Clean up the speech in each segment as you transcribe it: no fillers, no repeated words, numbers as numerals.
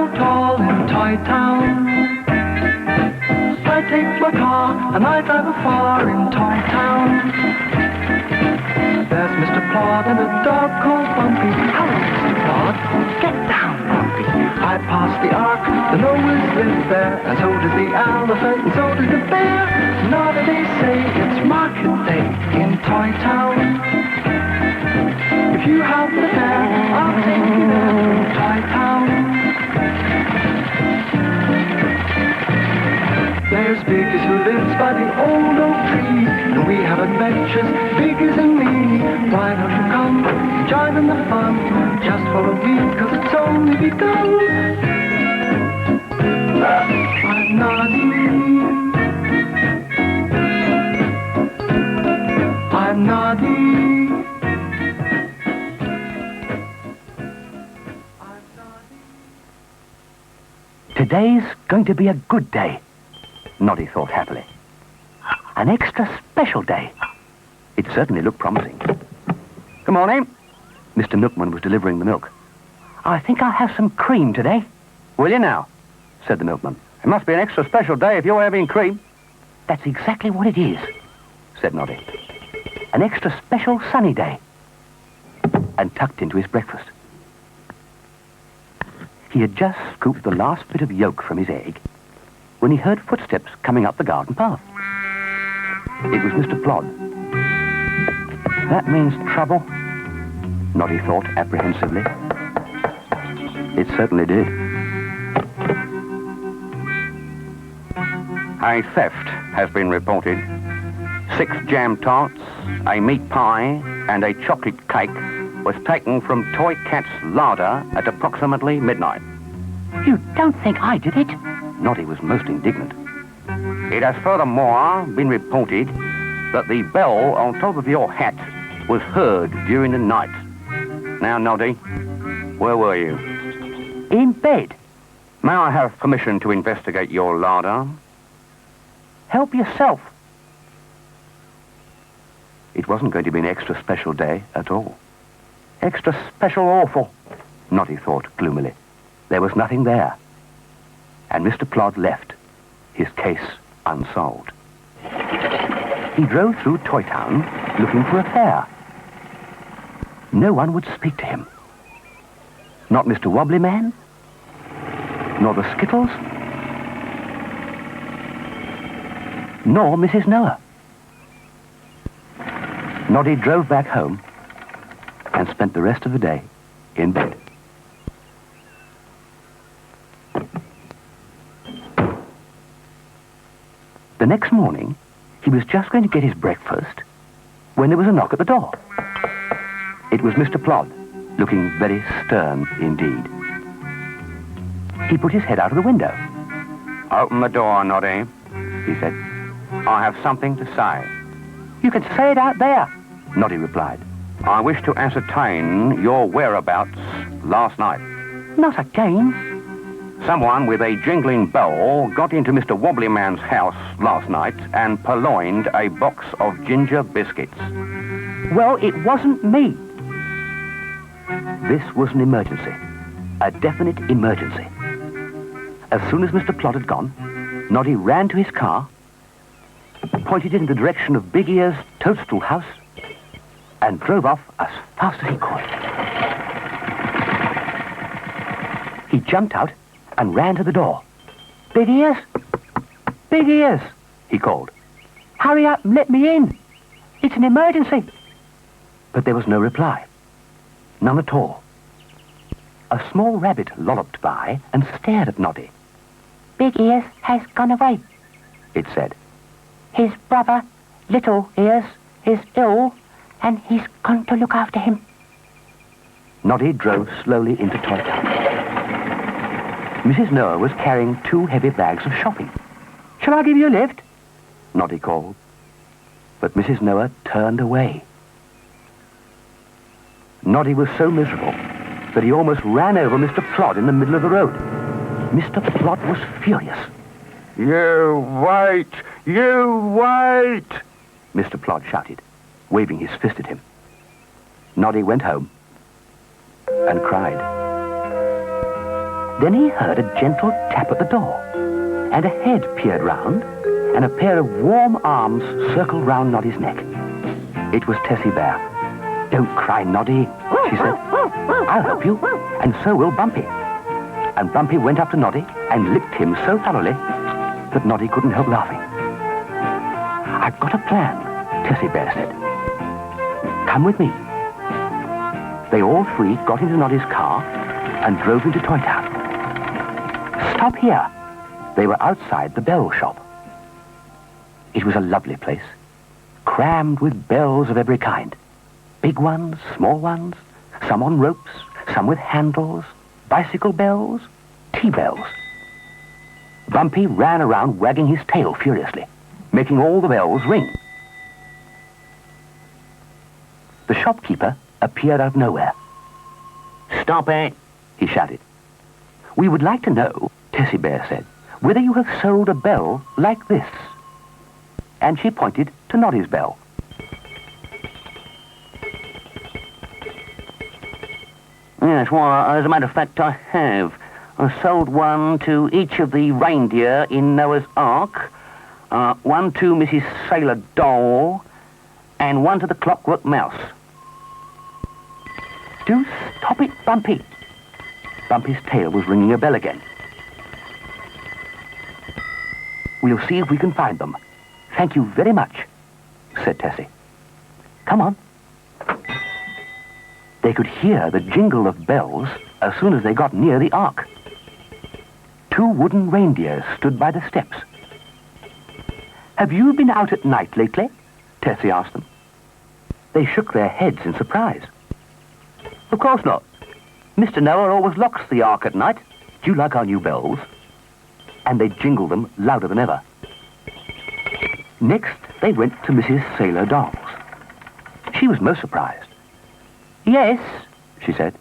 grow tall in Toy Town. I take my car and I drive afar in Toy Town. There's Mr. Plod and a dog called Bumpy. Hello, Mr. Plod. Get down, Bumpy. I pass the Ark, the Noahs live there, and so does the elephant, and so does the bear. Now that they say it's market day in Toy Town. If you have the fare, I'll take you there in Toy Town. There's Biggers who lives by the old oak tree, and we have adventures, Biggers and me. Why don't you come, join in the fun, just for a week, 'cause it's only begun. I'm Noddy. I'm Noddy. Today's going to be a good day, Noddy thought happily. An extra special day. It certainly looked promising. Good morning. Mr. Milkman was delivering the milk. I think I'll have some cream today. Will you now? Said the milkman. It must be an extra special day if you're having cream. That's exactly what it is, said Noddy. An extra special sunny day. And tucked into his breakfast. He had just scooped the last bit of yolk from his egg when he heard footsteps coming up the garden path. It was Mr. Plod. That means trouble, Noddy thought apprehensively. It certainly did. A theft has been reported. 6 jam tarts, a meat pie, and a chocolate cake was taken from Toy Cat's larder at approximately midnight. You don't think I did it? Noddy was most indignant. It has furthermore been reported that the bell on top of your hat was heard during the night. Now, Noddy, where were you? In bed. May I have permission to investigate your larder? Help yourself. It wasn't going to be an extra special day at all. Extra special awful, Noddy thought gloomily. There was nothing there. And Mr. Plod left, his case unsolved. He drove through Toy Town looking for a fare. No one would speak to him. Not Mr. Wobbly Man, nor the Skittles, nor Mrs. Noah. Noddy drove back home and spent the rest of the day in bed. The next morning, he was just going to get his breakfast when there was a knock at the door. It was Mr. Plod, looking very stern indeed. He put his head out of the window. Open the door, Noddy, he said. I have something to say. You can say it out there, Noddy replied. I wish to ascertain your whereabouts last night. Not again. Someone with a jingling bell got into Mr. Wobbly Man's house last night and purloined a box of ginger biscuits. Well, it wasn't me. This was an emergency. A definite emergency. As soon as Mr. Plod had gone, Noddy ran to his car, pointed it in the direction of Big Ear's toadstool house, and drove off as fast as he could. He jumped out and ran to the door. Big Ears! Big Ears! He called. Hurry up and let me in. It's an emergency. But there was no reply. None at all. A small rabbit lolloped by and stared at Noddy. Big Ears has gone away, it said. His brother, Little Ears, is ill, and he's gone to look after him. Noddy drove slowly into Toy Town. Mrs. Noah was carrying 2 heavy bags of shopping. Shall I give you a lift? Noddy called. But Mrs. Noah turned away. Noddy was so miserable that he almost ran over Mr. Plod in the middle of the road. Mr. Plod was furious. You wait! You wait! Mr. Plod shouted, waving his fist at him. Noddy went home and cried. Then he heard a gentle tap at the door, and a head peered round, and a pair of warm arms circled round Noddy's neck. It was Tessie Bear. "Don't cry, Noddy," she said. "I'll help you, and so will Bumpy." And Bumpy went up to Noddy and licked him so thoroughly that Noddy couldn't help laughing. "I've got a plan," Tessie Bear said. "Come with me." They all three got into Noddy's car and drove into Toy Town. "Stop here." They were outside the bell shop. It was a lovely place, crammed with bells of every kind. Big ones, small ones, some on ropes, some with handles, bicycle bells, tea bells. Bumpy ran around wagging his tail furiously, making all the bells ring. The shopkeeper appeared out of nowhere. "Stop it," he shouted. "We would like to know," Tessie Bear said, "whether you have sold a bell like this." And she pointed to Noddy's bell. "Yes, well, as a matter of fact, I have. I sold one to each of the reindeer in Noah's Ark, one to Mrs. Sailor Doll, and one to the Clockwork Mouse." "Do stop it, Bumpy." Bumpy's tail was ringing a bell again. "We'll see if we can find them. Thank you very much," said Tessie. "Come on." They could hear the jingle of bells as soon as they got near the ark. 2 wooden reindeers stood by the steps. "Have you been out at night lately?" Tessie asked them. They shook their heads in surprise. "Of course not. Mr. Noah always locks the ark at night. Do you like our new bells?" And they jingled them louder than ever. Next, they went to Mrs. Sailor Doll's. She was most surprised. "Yes," she said,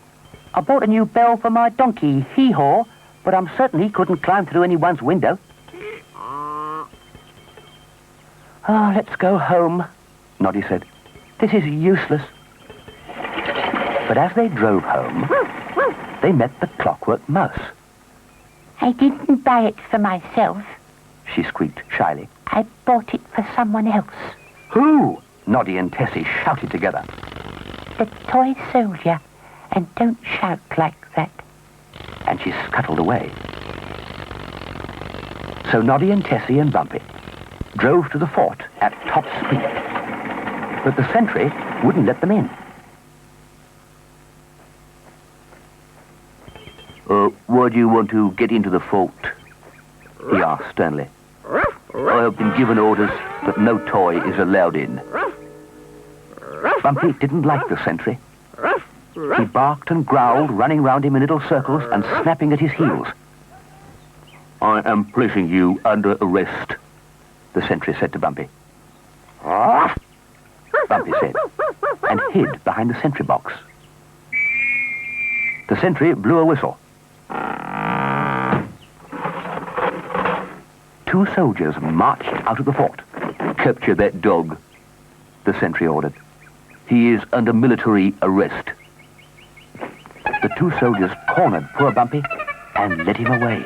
"I bought a new bell for my donkey, Hee-Haw, but I'm certain he couldn't climb through anyone's window." "Oh, let's go home," Noddy said. "This is useless." But as they drove home, they met the Clockwork Mouse. "I didn't buy it for myself," she squeaked shyly. "I bought it for someone else." "Who?" Noddy and Tessie shouted together. "The toy soldier. And don't shout like that." And she scuttled away. So Noddy and Tessie and Bumpy drove to the fort at top speed. But the sentry wouldn't let them in. "Why do you want to get into the fort?" he asked sternly. "I have been given orders that no toy is allowed in." Bumpy didn't like the sentry. He barked and growled, running round him in little circles and snapping at his heels. "I am placing you under arrest," the sentry said to Bumpy. Bumpy said, and hid behind the sentry box. The sentry blew a whistle. 2 soldiers marched out of the fort. "Capture that dog," the sentry ordered. "He is under military arrest." The 2 soldiers cornered poor Bumpy and led him away.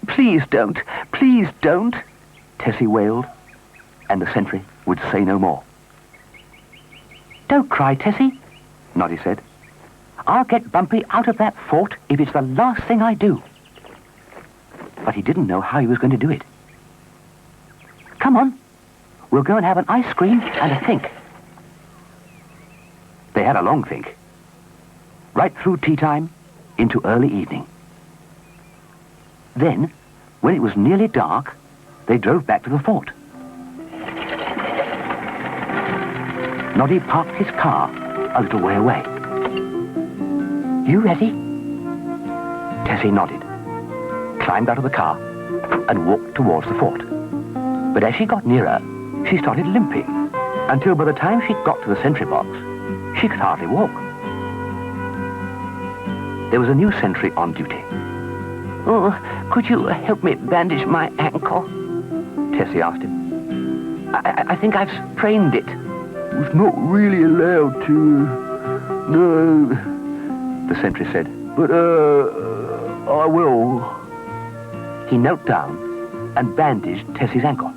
"Please don't, Tessie wailed, and the sentry would say no more. "Don't cry, Tessie," Noddy said. "I'll get Bumpy out of that fort if it's the last thing I do." But he didn't know how he was going to do it. "Come on, we'll go and have an ice cream and a think." They had a long think. Right through tea time into early evening. Then, when it was nearly dark, they drove back to the fort. Noddy parked his car a little way away. "You ready?" Tessie nodded, climbed out of the car, and walked towards the fort. But as she got nearer, she started limping, until by the time she got to the sentry box, she could hardly walk. There was a new sentry on duty. "Oh, could you help me bandage my ankle?" Tessie asked him. I think I've sprained it." "It's not really allowed to. No, The sentry said, "But, I will." He knelt down and bandaged Tessie's ankle.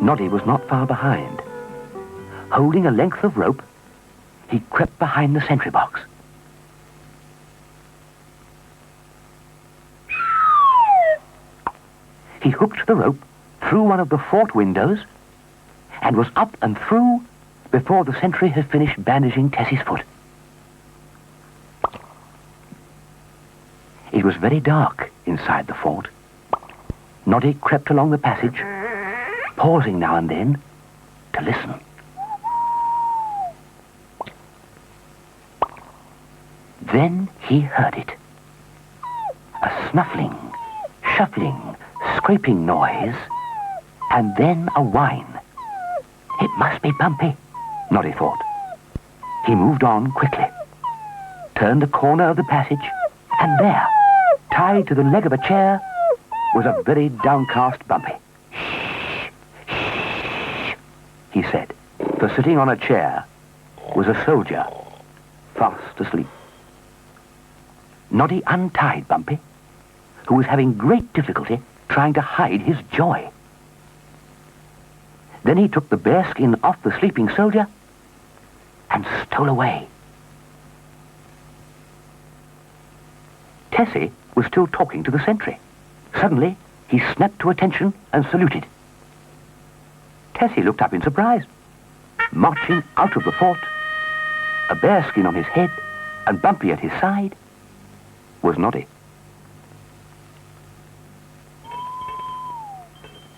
Noddy was not far behind. Holding a length of rope, he crept behind the sentry box. He hooked the rope through one of the fort windows and was up and through before the sentry had finished bandaging Tessie's foot. It was very dark inside the fort. Noddy crept along the passage, pausing now and then to listen. Then he heard it. A snuffling, shuffling, scraping noise, and then a whine. It must be Bumpy, Noddy thought. He moved on quickly, turned the corner of the passage, and there, tied to the leg of a chair, was a very downcast Bumpy. "Shh, shh," he said, for sitting on a chair was a soldier, fast asleep. Noddy untied Bumpy, who was having great difficulty trying to hide his joy. Then he took the bearskin off the sleeping soldier and stole away. Tessie was still talking to the sentry. Suddenly, he snapped to attention and saluted. Tessie looked up in surprise. Marching out of the fort, a bearskin on his head and Bumpy at his side, was Noddy.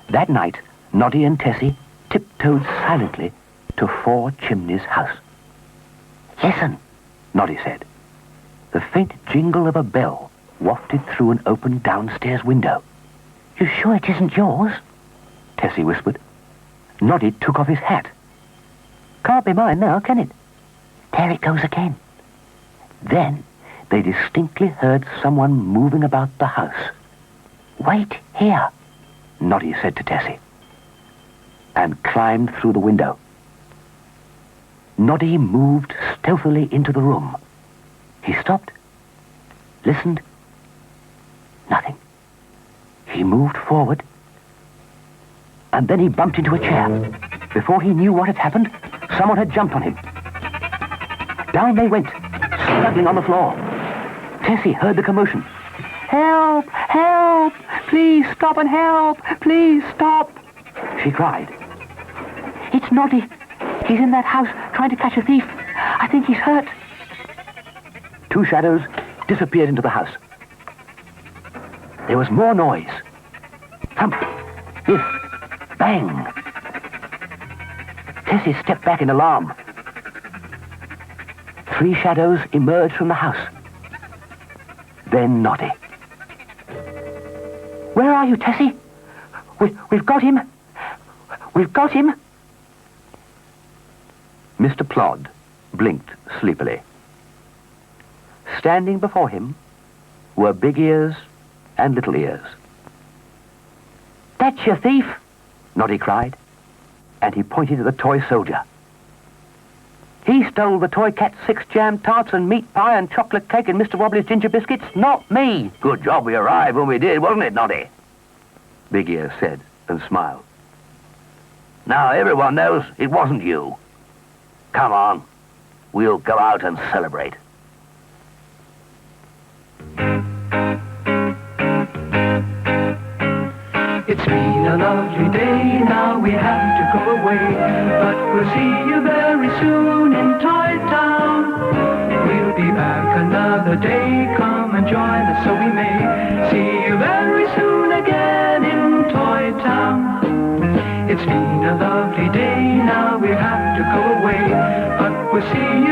That night, Noddy and Tessie tiptoed silently to Four Chimneys' house. "Listen," Noddy said. The faint jingle of a bell wafted through an open downstairs window. "You sure it isn't yours?" Tessie whispered. Noddy took off his hat. "Can't be mine now, can it?" "There it goes again." Then they distinctly heard someone moving about the house. "Wait here," Noddy said to Tessie, and climbed through the window. Noddy moved stealthily into the room. He stopped, listened. Nothing. He moved forward, and then he bumped into a chair. Before he knew what had happened, someone had jumped on him. Down they went, struggling on the floor. Tessie heard the commotion. "Help! Help! Please stop and help! Please stop!" she cried. "It's Noddy. He's in that house trying to catch a thief. I think he's hurt." Two shadows disappeared into the house. There was more noise. Thump, hiss, bang. Tessie stepped back in alarm. Three shadows emerged from the house. Then Noddy. "Where are you, Tessie? We've got him. We've got him." Mr. Plod blinked sleepily. Standing before him were Big Ears and Little Ears. "That's your thief," Noddy cried, and he pointed at the toy soldier. "He stole the toy cat's 6 jam tarts and meat pie and chocolate cake and Mr. Wobbly's ginger biscuits, not me." "Good job we arrived when we did, wasn't it, Noddy?" Big Ears said and smiled. "Now everyone knows it wasn't you. Come on, we'll go out and celebrate." It's been a lovely day, now we have to go away, but we'll see you very soon in Toy Town. We'll be back another day, come and join us so we may see you very soon again in Toy Town. It's been a lovely day, now we have to go away, but we'll see you